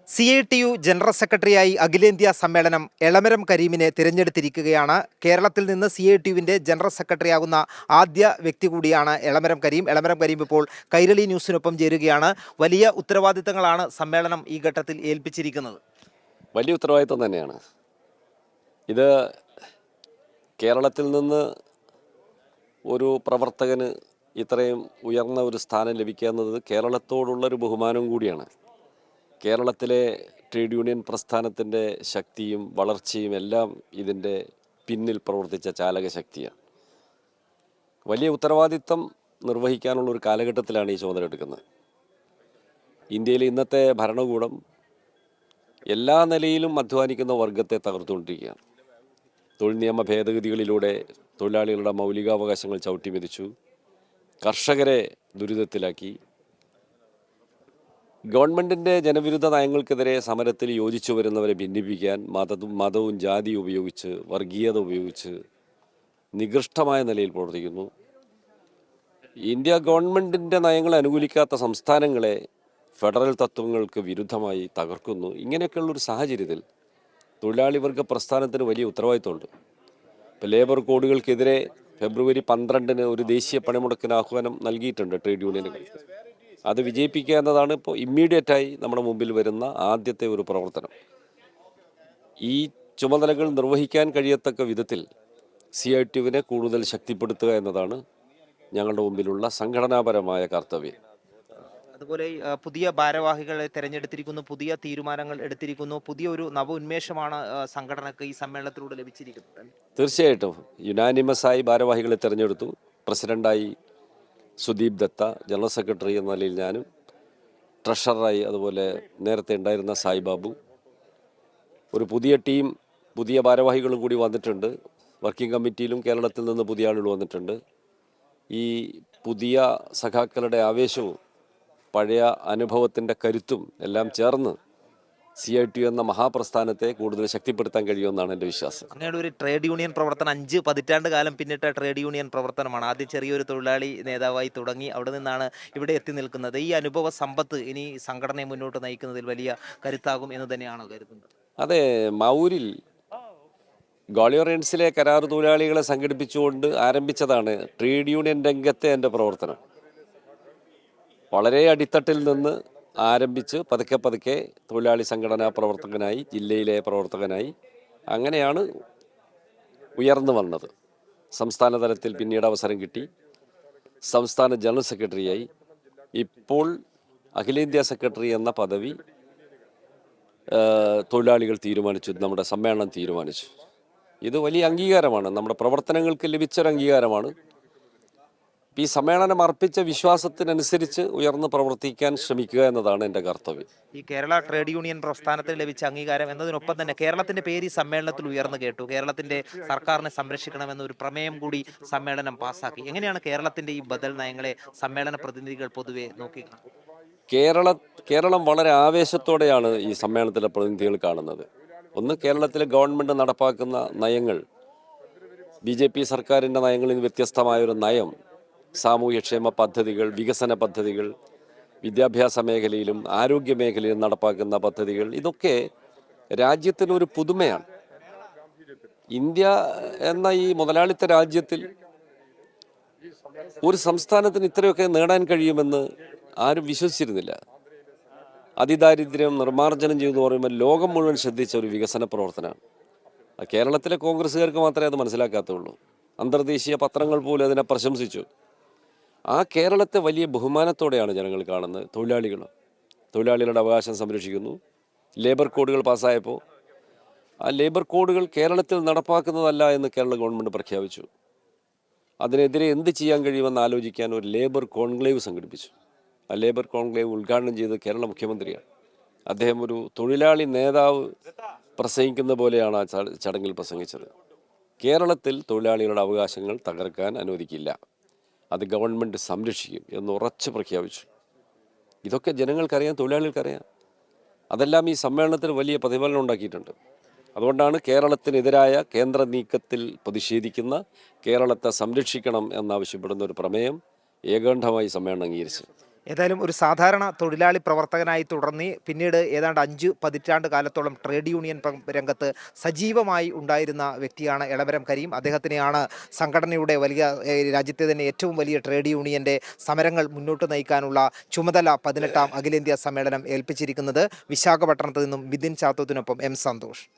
CITU general സെക്രട്ടറിയായി അഖിലേന്ത്യാ സമ്മേളനം എളമരം കരീമിനെ തിരഞ്ഞെടുത്തിരിക്കുകയാണ്. കേരളത്തിൽ നിന്ന് CITUവിൻ്റെ ജനറൽ സെക്രട്ടറിയാകുന്ന ആദ്യ വ്യക്തി കൂടിയാണ് എളമരം കരീം. എളമരം കരീം ഇപ്പോൾ കൈരളി ന്യൂസിനൊപ്പം ചേരുകയാണ്. വലിയ ഉത്തരവാദിത്തങ്ങളാണ് സമ്മേളനം ഈ ഘട്ടത്തിൽ ഏൽപ്പിച്ചിരിക്കുന്നത്. വലിയ ഉത്തരവാദിത്തം തന്നെയാണ് ഇത്. കേരളത്തിൽ നിന്ന് ഒരു പ്രവർത്തകന് ഇത്രയും ഉയർന്ന ഒരു സ്ഥാനം ലഭിക്കുക എന്നത് കേരളത്തോടുള്ളൊരു ബഹുമാനവും കൂടിയാണ്. കേരളത്തിലെ ട്രേഡ് യൂണിയൻ പ്രസ്ഥാനത്തിൻ്റെ ശക്തിയും വളർച്ചയും എല്ലാം ഇതിൻ്റെ പിന്നിൽ പ്രവർത്തിച്ച ചാലകശക്തിയാണ്. വലിയ ഉത്തരവാദിത്തം നിർവഹിക്കാനുള്ള ഒരു കാലഘട്ടത്തിലാണ് ഈ ചുമതല എടുക്കുന്നത്. ഇന്ത്യയിലെ ഇന്നത്തെ ഭരണകൂടം എല്ലാ നിലയിലും അധ്വാനിക്കുന്ന വർഗത്തെ തകർത്തുകൊണ്ടിരിക്കുകയാണ്. തൊഴിൽ നിയമ ഭേദഗതികളിലൂടെ തൊഴിലാളികളുടെ മൗലികാവകാശങ്ങൾ ചവിട്ടിമെതിച്ചു, കർഷകരെ ദുരിതത്തിലാക്കി. ഗവൺമെൻറ്റിൻ്റെ ജനവിരുദ്ധ നയങ്ങൾക്കെതിരെ സമരത്തിൽ യോജിച്ചു വരുന്നവരെ ഭിന്നിപ്പിക്കാൻ മതവും ജാതിയും ഉപയോഗിച്ച്, വർഗീയത ഉപയോഗിച്ച് നികൃഷ്ടമായ നിലയിൽ പ്രവർത്തിക്കുന്നു. ഇന്ത്യ ഗവൺമെൻറ്റിൻ്റെ നയങ്ങളെ അനുകൂലിക്കാത്ത സംസ്ഥാനങ്ങളെ ഫെഡറൽ തത്വങ്ങൾക്ക് വിരുദ്ധമായി തകർക്കുന്നു. ഇങ്ങനെയൊക്കെയുള്ളൊരു സാഹചര്യത്തിൽ തൊഴിലാളി വർഗ പ്രസ്ഥാനത്തിന് വലിയ ഉത്തരവാദിത്തമുണ്ട്. ഇപ്പോൾ ലേബർ കോഡുകൾക്കെതിരെ ഫെബ്രുവരി 12 ഒരു ദേശീയ പണിമുടക്കിന് ആഹ്വാനം നൽകിയിട്ടുണ്ട് ട്രേഡ് യൂണിയനുകൾ. അത് വിജയിപ്പിക്കുക എന്നതാണ് ഇപ്പോൾ ഇമ്മീഡിയറ്റായി നമ്മുടെ മുമ്പിൽ വരുന്ന ആദ്യത്തെ ഒരു പ്രവർത്തനം. ഈ ചുമതലകൾ നിർവഹിക്കാൻ കഴിയത്തക്ക വിധത്തിൽ CITUവിനെ കൂടുതൽ ശക്തിപ്പെടുത്തുക എന്നതാണ് ഞങ്ങളുടെ മുമ്പിലുള്ള സംഘടനാപരമായ കർത്തവ്യം. അതുപോലെ പുതിയ ഭാരവാഹികളെ തിരഞ്ഞെടുത്തിരിക്കുന്നു, പുതിയ തീരുമാനങ്ങൾ എടുത്തിരിക്കുന്നു. പുതിയ ഒരു നവ ഉന്മേഷമാണ് സംഘടനയ്ക്ക് ഈ സമ്മേളനത്തിലൂടെ ലഭിച്ചിരിക്കുന്നത്. തീർച്ചയായിട്ടും യുനാനിമസായി ഭാരവാഹികളെ തിരഞ്ഞെടുത്തു. പ്രസിഡൻ്റായി സുദീപ് ദത്ത, ജനറൽ സെക്രട്ടറി എന്ന നിലയിൽ ഞാനും, ട്രഷററായി അതുപോലെ നേരത്തെ ഉണ്ടായിരുന്ന സായിബാബു. ഒരു പുതിയ ടീം, പുതിയ ഭാരവാഹികളും കൂടി വന്നിട്ടുണ്ട്. വർക്കിംഗ് കമ്മിറ്റിയിലും കേരളത്തിൽ നിന്ന് പുതിയ ആളുകൾ വന്നിട്ടുണ്ട്. ഈ പുതിയ സഖാക്കളുടെ ആവേശവും പഴയ അനുഭവത്തിൻ്റെ കരുത്തും എല്ലാം ചേർന്ന് CITU എന്ന മഹാപ്രസ്ഥാനത്തെ കൂടുതൽ ശക്തിപ്പെടുത്താൻ കഴിയുമെന്നാണ് എൻ്റെ വിശ്വാസം. അങ്ങനെയുള്ള ഒരു ട്രേഡ് യൂണിയൻ പ്രവർത്തനം 5 പതിറ്റാണ്ട് കാലം പിന്നിട്ട ട്രേഡ് യൂണിയൻ പ്രവർത്തനമാണ്. ആദ്യം ചെറിയൊരു തൊഴിലാളി നേതാവായി തുടങ്ങി അവിടെ നിന്നാണ് ഇവിടെ എത്തി നിൽക്കുന്നത്. ഈ അനുഭവ സമ്പത്ത് ഇനി സംഘടനയെ മുന്നോട്ട് നയിക്കുന്നതിൽ വലിയ കരുത്താകും എന്ന് തന്നെയാണ് കരുതുന്നത്. അതെ, മൗരിൽ ഗോളിയോറൻസിലെ കരാർ തൊഴിലാളികളെ സംഘടിപ്പിച്ചുകൊണ്ട് ആരംഭിച്ചതാണ് ട്രേഡ് യൂണിയൻ രംഗത്തെ എൻ്റെ പ്രവർത്തനം. വളരെ അടിത്തട്ടിൽ നിന്ന് ആരംഭിച്ച് പതുക്കെ പതുക്കെ തൊഴിലാളി സംഘടനാ പ്രവർത്തകനായി, ജില്ലയിലെ പ്രവർത്തകനായി, അങ്ങനെയാണ് ഉയർന്നു വന്നത്. സംസ്ഥാന തലത്തിൽ പിന്നീട് അവസരം കിട്ടി. സംസ്ഥാന ജനറൽ സെക്രട്ടറിയായി. ഇപ്പോൾ അഖിലേന്ത്യാ സെക്രട്ടറി എന്ന പദവി തൊഴിലാളികൾ തീരുമാനിച്ചു, നമ്മുടെ സമ്മേളനം തീരുമാനിച്ചു. ഇത് വലിയ അംഗീകാരമാണ്, നമ്മുടെ പ്രവർത്തനങ്ങൾക്ക് ലഭിച്ചൊരു അംഗീകാരമാണ്. ഈ സമ്മേളനം അർപ്പിച്ച വിശ്വാസത്തിനനുസരിച്ച് ഉയർന്ന് പ്രവർത്തിക്കാൻ ശ്രമിക്കുക എന്നതാണ് എൻ്റെ കർത്തവ്യം. ഈ കേരള ട്രേഡ് യൂണിയൻ പ്രസ്ഥാനത്തിന് ലഭിച്ച അംഗീകാരം എന്നതിനൊപ്പം തന്നെ കേരളത്തിന്റെ പേര് ഈ സമ്മേളനത്തിൽ ഉയർന്നു കേട്ടു. കേരളത്തിന്റെ സർക്കാരിനെ സംരക്ഷിക്കണമെന്നൊരു പ്രമേയം കൂടി സമ്മേളനം പാസാക്കി. എങ്ങനെയാണ് കേരളത്തിന്റെ ഈ ബദൽ നയങ്ങളെ സമ്മേളന പ്രതിനിധികൾ പൊതുവെ നോക്കിക്കാണുന്നത്? കേരളം വളരെ ആവേശത്തോടെയാണ് ഈ സമ്മേളനത്തിലെ പ്രതിനിധികൾ കാണുന്നത്. ഒന്ന്, കേരളത്തിലെ ഗവൺമെൻറ് നടപ്പാക്കുന്ന നയങ്ങൾ, BJP സർക്കാരിൻ്റെ നയങ്ങളിൽ നിന്ന് വ്യത്യസ്തമായൊരു നയം, സാമൂഹ്യക്ഷേമ പദ്ധതികൾ, വികസന പദ്ധതികൾ, വിദ്യാഭ്യാസ മേഖലയിലും ആരോഗ്യ മേഖലയിലും നടപ്പാക്കുന്ന പദ്ധതികൾ, ഇതൊക്കെ രാജ്യത്തിനൊരു പുതുമയാണ്. ഇന്ത്യ എന്ന ഈ മുതലാളിത്ത രാജ്യത്തിൽ ഒരു സംസ്ഥാനത്തിന് ഇത്രയൊക്കെ നേടാൻ കഴിയുമെന്ന് ആരും വിശ്വസിച്ചിരുന്നില്ല. അതിദാരിദ്ര്യം നിർമ്മാർജ്ജനം ചെയ്യുമെന്ന് പറയുമ്പോൾ ലോകം മുഴുവൻ ശ്രദ്ധിച്ച ഒരു വികസന പ്രവർത്തനമാണ്. കേരളത്തിലെ കോൺഗ്രസ്സുകാർക്ക് മാത്രമേ അത് മനസ്സിലാക്കാത്തുള്ളൂ. അന്തർദേശീയ പത്രങ്ങൾ പോലും അതിനെ പ്രശംസിച്ചു. ആ കേരളത്തെ വലിയ ബഹുമാനത്തോടെയാണ് ജനങ്ങൾ കാണുന്നത്. തൊഴിലാളികളുടെ അവകാശം സംരക്ഷിക്കുന്നു. ലേബർ കോഡുകൾ പാസ്സായപ്പോൾ ആ ലേബർ കോഡുകൾ കേരളത്തിൽ നടപ്പാക്കുന്നതല്ല എന്ന് കേരള ഗവൺമെൻറ് പ്രഖ്യാപിച്ചു. അതിനെതിരെ എന്ത് ചെയ്യാൻ കഴിയുമെന്ന് ആലോചിക്കാൻ ഒരു ലേബർ കോൺക്ലേവ് സംഘടിപ്പിച്ചു. ആ ലേബർ കോൺക്ലേവ് ഉദ്ഘാടനം ചെയ്തത് കേരള മുഖ്യമന്ത്രിയാണ്. അദ്ദേഹം ഒരു തൊഴിലാളി നേതാവ് പ്രസംഗിക്കുന്ന പോലെയാണ് ആ ചടങ്ങിൽ പ്രസംഗിച്ചത്. കേരളത്തിൽ തൊഴിലാളികളുടെ അവകാശങ്ങൾ തകർക്കാൻ അനുവദിക്കില്ല, അത് ഗവൺമെൻറ് സംരക്ഷിക്കും എന്ന് ഉറച്ച് പ്രഖ്യാപിച്ചു. ഇതൊക്കെ ജനങ്ങൾക്കറിയാം, തൊഴിലാളികൾക്കറിയാം. അതെല്ലാം ഈ സമ്മേളനത്തിൽ വലിയ പ്രതിഫലനം ഉണ്ടാക്കിയിട്ടുണ്ട്. അതുകൊണ്ടാണ് കേരളത്തിനെതിരായ കേന്ദ്ര നീക്കത്തിൽ പ്രതിഷേധിക്കുന്ന, കേരളത്തെ സംരക്ഷിക്കണം എന്നാവശ്യപ്പെടുന്ന ഒരു പ്രമേയം ഏകകണ്ഠമായി സമ്മേളനം അംഗീകരിച്ചത്. ഏതായാലും ഒരു സാധാരണ തൊഴിലാളി പ്രവർത്തകനായി തുടർന്ന് പിന്നീട് ഏതാണ്ട് 5 പതിറ്റാണ്ട് കാലത്തോളം ട്രേഡ് യൂണിയൻ രംഗത്ത് സജീവമായി ഉണ്ടായിരുന്ന വ്യക്തിയാണ് എളമരം കരീം. അദ്ദേഹത്തിനെയാണ് സംഘടനയുടെ വലിയ രാജ്യത്തെ തന്നെ ഏറ്റവും വലിയ ട്രേഡ് യൂണിയൻ്റെ സമരങ്ങൾ മുന്നോട്ട് നയിക്കാനുള്ള ചുമതല 18ാം അഖിലേന്ത്യാ സമ്മേളനം ഏൽപ്പിച്ചിരിക്കുന്നത്. വിശാഖപട്ടണത്ത് നിന്നും ബിതിൻ ചാത്തോത്തിനൊപ്പം എം സന്തോഷ്.